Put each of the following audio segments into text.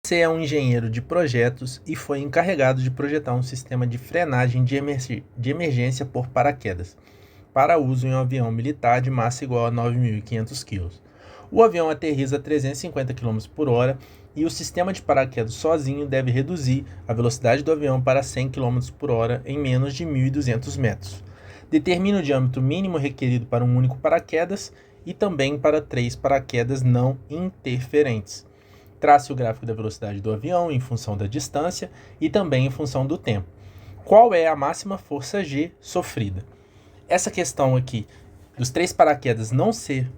Você é um engenheiro de projetos e foi encarregado de projetar um sistema de frenagem de emergência por paraquedas, para uso em um avião militar de massa igual a 9.500 kg. O avião aterriza a 350 km por hora e o sistema de paraquedas sozinho deve reduzir a velocidade do avião para 100 km por hora em menos de 1.200 metros. Determina o diâmetro mínimo requerido para um único paraquedas e também para 3 paraquedas não interferentes. Trace o gráfico da velocidade do avião em função da distância e também em função do tempo. Qual é a máxima força G sofrida? Essa questão aqui dos 3 paraquedas não ser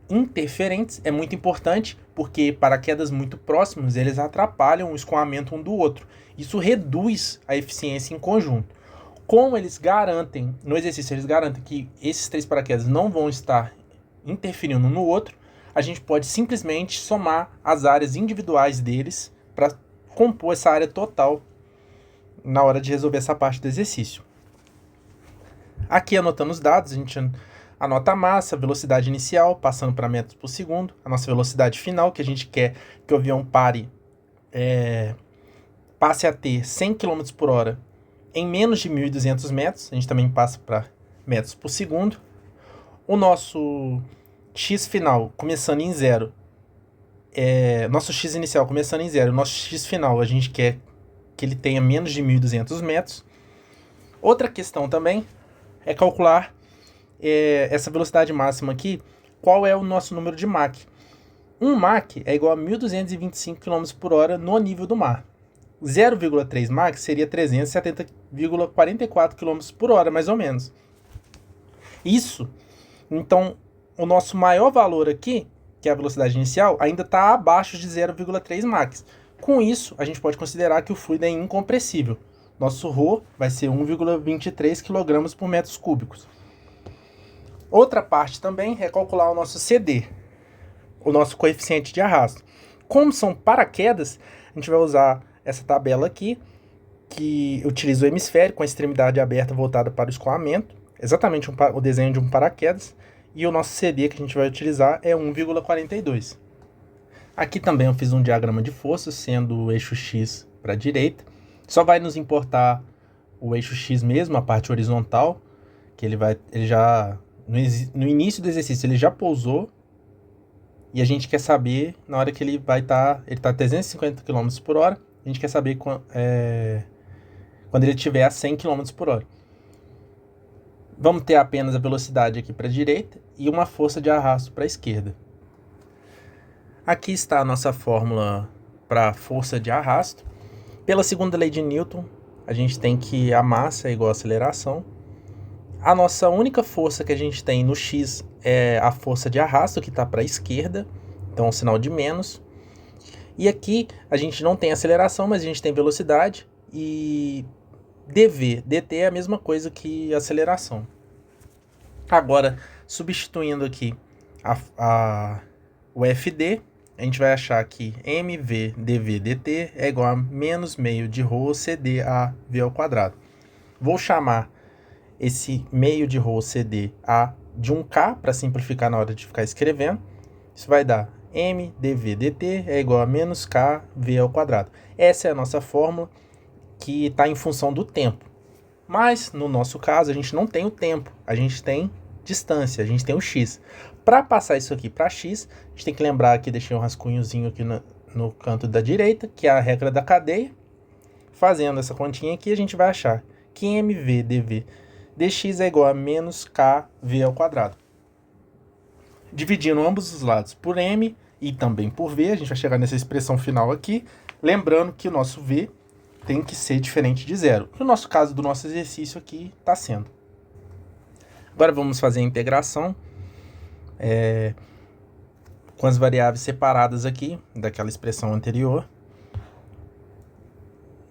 interferentes é muito importante, porque paraquedas muito próximos eles atrapalham o escoamento um do outro. Isso reduz a eficiência em conjunto. Como eles garantem, no exercício eles garantem que esses 3 paraquedas não vão estar interferindo um no outro, a gente pode simplesmente somar as áreas individuais deles para compor essa área total na hora de resolver essa parte do exercício. Aqui anotando os dados, a gente anota a massa, a velocidade inicial, passando para metros por segundo, a nossa velocidade final, que a gente quer que o avião passe a ter 100 km por hora em menos de 1.200 metros, a gente também passa para metros por segundo. O nosso x final começando em zero, nosso x inicial começando em zero, nosso x final a gente quer que ele tenha menos de 1.200 metros. Outra questão também é calcular essa velocidade máxima aqui, qual é o nosso número de Mach. Um Mach é igual a 1.225 km por hora no nível do mar. 0,3 Mach seria 370,44 km por hora, mais ou menos. Isso, então, o nosso maior valor aqui, que é a velocidade inicial, ainda está abaixo de 0,3 Mach. Com isso, a gente pode considerar que o fluido é incompressível. Nosso ρ vai ser 1,23 kg por metros cúbicos. Outra parte também é calcular o nosso CD, o nosso coeficiente de arrasto. Como são paraquedas, a gente vai usar essa tabela aqui, que utiliza o hemisfério com a extremidade aberta voltada para o escoamento, exatamente o desenho de um paraquedas, e o nosso CD que a gente vai utilizar é 1,42. Aqui também eu fiz um diagrama de forças, sendo o eixo X para a direita. Só vai nos importar o eixo X mesmo, a parte horizontal, que ele já no início do exercício ele já pousou, e a gente quer saber na hora que ele vai estar, ele está a 350 km por hora, a gente quer saber quando ele estiver a 100 km por hora. Vamos ter apenas a velocidade aqui para a direita e uma força de arrasto para a esquerda. Aqui está a nossa fórmula para força de arrasto. Pela segunda lei de Newton, a gente tem que a massa é igual a aceleração. A nossa única força que a gente tem no X é a força de arrasto, que está para a esquerda, então é um sinal de menos. E aqui a gente não tem aceleração, mas a gente tem velocidade, e dt é a mesma coisa que aceleração. Agora, substituindo aqui o FD, a gente vai achar que mv dv dt é igual a menos meio de ρ cd a v ao quadrado. Vou chamar esse meio de ρ cd a de 1k para simplificar na hora de ficar escrevendo. Isso vai dar m dv dt é igual a menos k v ao quadrado. Essa é a nossa fórmula que está em função do tempo. Mas, no nosso caso, a gente não tem o tempo, a gente tem distância, a gente tem o x. Para passar isso aqui para x, a gente tem que lembrar que deixei um rascunhozinho aqui no canto da direita, que é a regra da cadeia. Fazendo essa continha aqui, a gente vai achar que mv dv dx é igual a menos kv ao quadrado. Dividindo ambos os lados por m e também por v, a gente vai chegar nessa expressão final aqui, lembrando que o nosso v tem que ser diferente de zero. No nosso caso do nosso exercício aqui, está sendo. Agora vamos fazer a integração com as variáveis separadas aqui, daquela expressão anterior.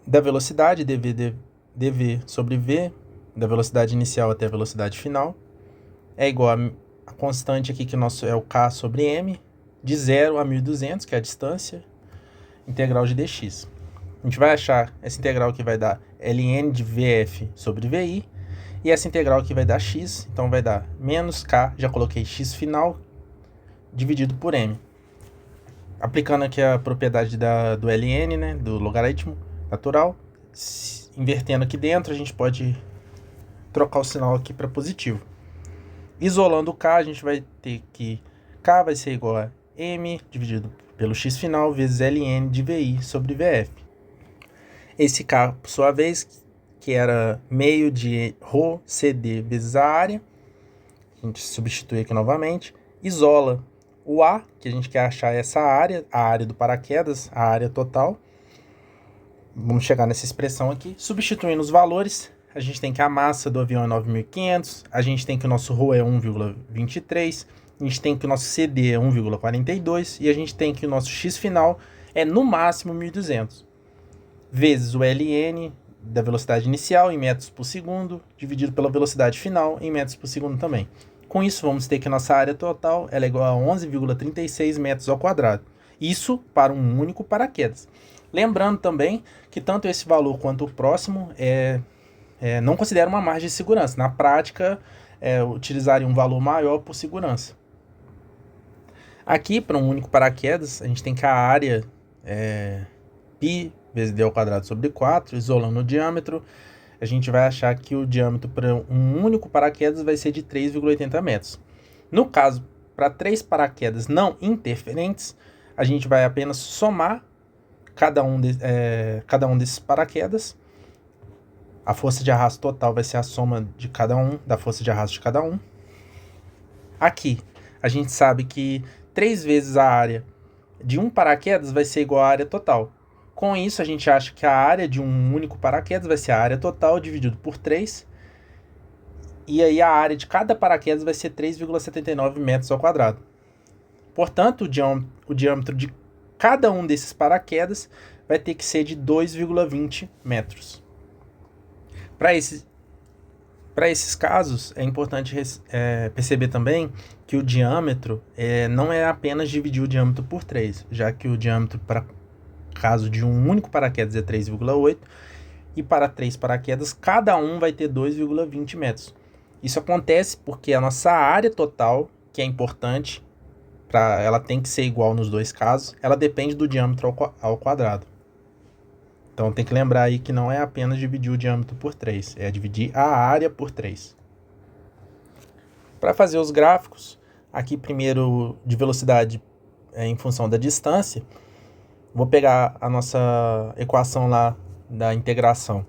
Da velocidade, dv sobre v, da velocidade inicial até a velocidade final, é igual a constante aqui, que nosso é o k sobre m, de 0 a 1.200, que é a distância, integral de dx. A gente vai achar essa integral que vai dar ln de vf sobre vi, e essa integral aqui vai dar x, então vai dar menos k, já coloquei x final, dividido por m. Aplicando aqui a propriedade do ln, né, do logaritmo natural, invertendo aqui dentro, a gente pode trocar o sinal aqui para positivo. Isolando o k, a gente vai ter que k vai ser igual a m dividido pelo x final vezes ln de vi sobre vf. Esse k, por sua vez, que era meio de ρ cd vezes a área, a gente substitui aqui novamente, isola o A, que a gente quer achar essa área, a área do paraquedas, a área total. Vamos chegar nessa expressão aqui. Substituindo os valores, a gente tem que a massa do avião é 9.500, a gente tem que o nosso ρ é 1,23, a gente tem que o nosso CD é 1,42 e a gente tem que o nosso X final é no máximo 1.200, vezes o ln da velocidade inicial em metros por segundo, dividido pela velocidade final em metros por segundo também. Com isso, vamos ter que nossa área total ela é igual a 11,36 metros ao quadrado. Isso para um único paraquedas. Lembrando também que tanto esse valor quanto o próximo não considera uma margem de segurança. Na prática, utilizaria um valor maior por segurança. Aqui, para um único paraquedas, a gente tem que a área π vezes d ao quadrado sobre 4, isolando o diâmetro, a gente vai achar que o diâmetro para um único paraquedas vai ser de 3,80 metros. No caso, para 3 paraquedas não interferentes, a gente vai apenas somar cada um desses paraquedas. A força de arrasto total vai ser a soma de cada um, da força de arrasto de cada um. Aqui, a gente sabe que 3 vezes a área de um paraquedas vai ser igual à área total. Com isso, a gente acha que a área de um único paraquedas vai ser a área total dividido por 3. E aí a área de cada paraquedas vai ser 3,79 metros ao quadrado. Portanto, o diâmetro de cada um desses paraquedas vai ter que ser de 2,20 metros. Para esses casos, é importante perceber também que o diâmetro não é apenas dividir o diâmetro por 3, já que o diâmetro para caso de um único paraquedas é 3,8 e para 3 paraquedas cada um vai ter 2,20 metros. Isso acontece porque a nossa área total, que é importante, ela tem que ser igual nos dois casos, ela depende do diâmetro ao quadrado. Então tem que lembrar aí que não é apenas dividir o diâmetro por 3, é dividir a área por 3. Para fazer os gráficos, aqui primeiro de velocidade em função da distância, vou pegar a nossa equação lá da integração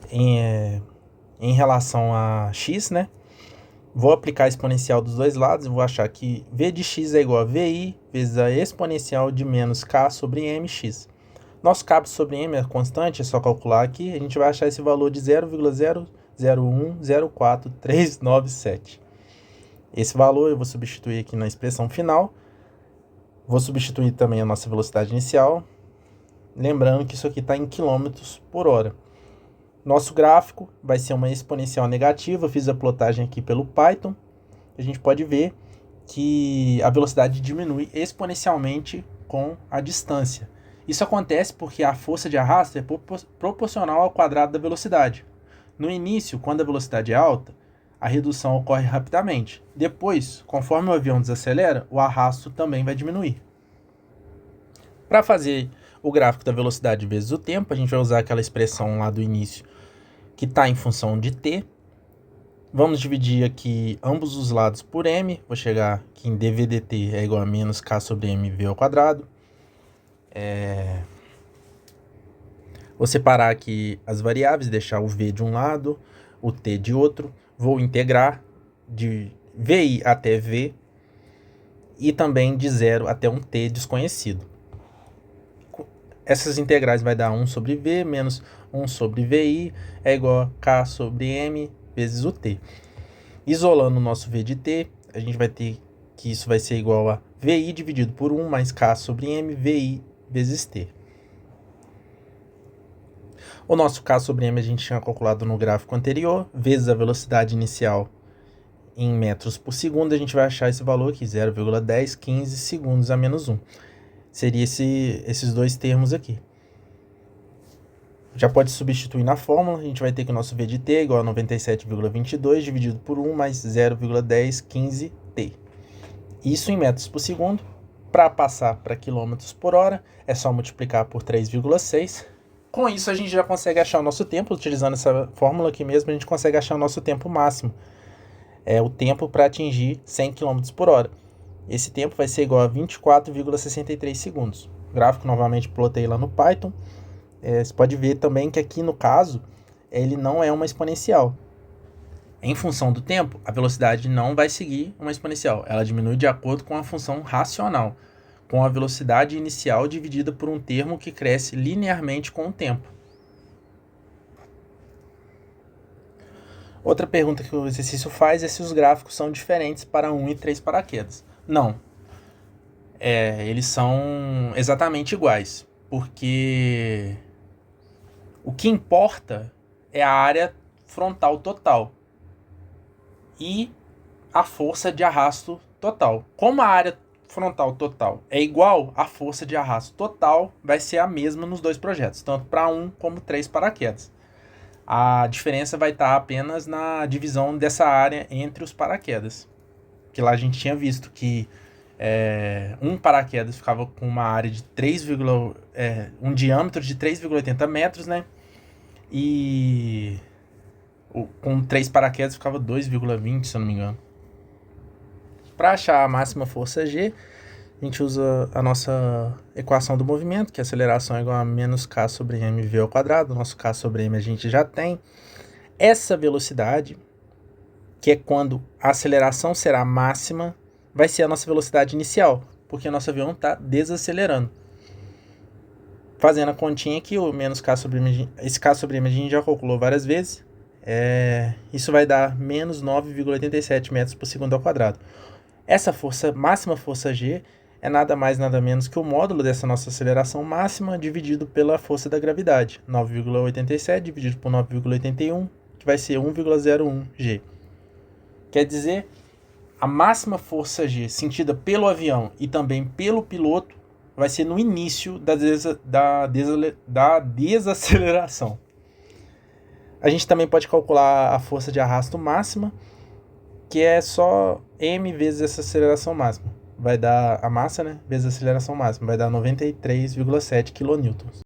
em relação a x, né? Vou aplicar a exponencial dos dois lados e vou achar que v de x é igual a vi vezes a exponencial de menos k sobre mx. Nosso k sobre m é constante, é só calcular aqui. A gente vai achar esse valor de 0,00104397. Esse valor eu vou substituir aqui na expressão final. Vou substituir também a nossa velocidade inicial. Lembrando que isso aqui está em quilômetros por hora. Nosso gráfico vai ser uma exponencial negativa. Eu fiz a plotagem aqui pelo Python. A gente pode ver que a velocidade diminui exponencialmente com a distância. Isso acontece porque a força de arrasto é proporcional ao quadrado da velocidade. No início, quando a velocidade é alta, a redução ocorre rapidamente. Depois, conforme o avião desacelera, o arrasto também vai diminuir. Para fazer o gráfico da velocidade vezes o tempo, a gente vai usar aquela expressão lá do início que está em função de t. Vamos dividir aqui ambos os lados por m. Vou chegar aqui em dv dt é igual a menos k sobre mv ao quadrado. Vou separar aqui as variáveis, deixar o v de um lado, o t de outro. Vou integrar de vi até v e também de 0 até um t desconhecido. Essas integrais vai dar 1 sobre v menos 1 sobre vi é igual a k sobre m vezes o t. Isolando o nosso v de t, a gente vai ter que isso vai ser igual a vi dividido por 1 mais k sobre m, vi vezes t. O nosso k sobre m a gente tinha calculado no gráfico anterior, vezes a velocidade inicial em metros por segundo, a gente vai achar esse valor aqui, 0,1015 segundos a menos 1. Seria esses dois termos aqui. Já pode substituir na fórmula, a gente vai ter que o nosso v de t é igual a 97,22 dividido por 1 mais 0,1015t. Isso em metros por segundo. Para passar para quilômetros por hora, é só multiplicar por 3,6. Com isso, a gente já consegue achar o nosso tempo. Utilizando essa fórmula aqui mesmo, a gente consegue achar o nosso tempo máximo. É o tempo para atingir 100 km por hora. Esse tempo vai ser igual a 24,63 segundos. O gráfico, novamente, plotei lá no Python. Você pode ver também que aqui, no caso, ele não é uma exponencial. Em função do tempo, a velocidade não vai seguir uma exponencial. Ela diminui de acordo com a função racional, com a velocidade inicial dividida por um termo que cresce linearmente com o tempo. Outra pergunta que o exercício faz é se os gráficos são diferentes para 1 e 3 paraquedas. Não. Eles são exatamente iguais, porque o que importa é a área frontal total e a força de arrasto total. Como a área frontal total é igual, a força de arrasto total vai ser a mesma nos dois projetos, tanto para 1 como 3 paraquedas. A diferença vai estar apenas na divisão dessa área entre os paraquedas. Que lá a gente tinha visto que um paraquedas ficava com uma área de um diâmetro de 3,80 metros, né? E com 3 paraquedas ficava 2,20, se eu não me engano. Para achar a máxima força G, a gente usa a nossa equação do movimento, que a aceleração é igual a menos k sobre mv ao quadrado. O nosso k sobre m a gente já tem. Essa velocidade, que é quando a aceleração será máxima, vai ser a nossa velocidade inicial, porque nosso avião está desacelerando. Fazendo a continha aqui, o menos k sobre m, esse k sobre m a gente já calculou várias vezes. Isso vai dar menos 9,87 metros por segundo ao quadrado. Essa máxima força G é nada mais nada menos que o módulo dessa nossa aceleração máxima dividido pela força da gravidade. 9,87 dividido por 9,81, que vai ser 1,01 G. Quer dizer, a máxima força G sentida pelo avião e também pelo piloto vai ser no início da desaceleração. A gente também pode calcular a força de arrasto máxima, que é só m vezes essa aceleração máxima. Vai dar a massa, né, vezes a aceleração máxima, vai dar 93,7 kN.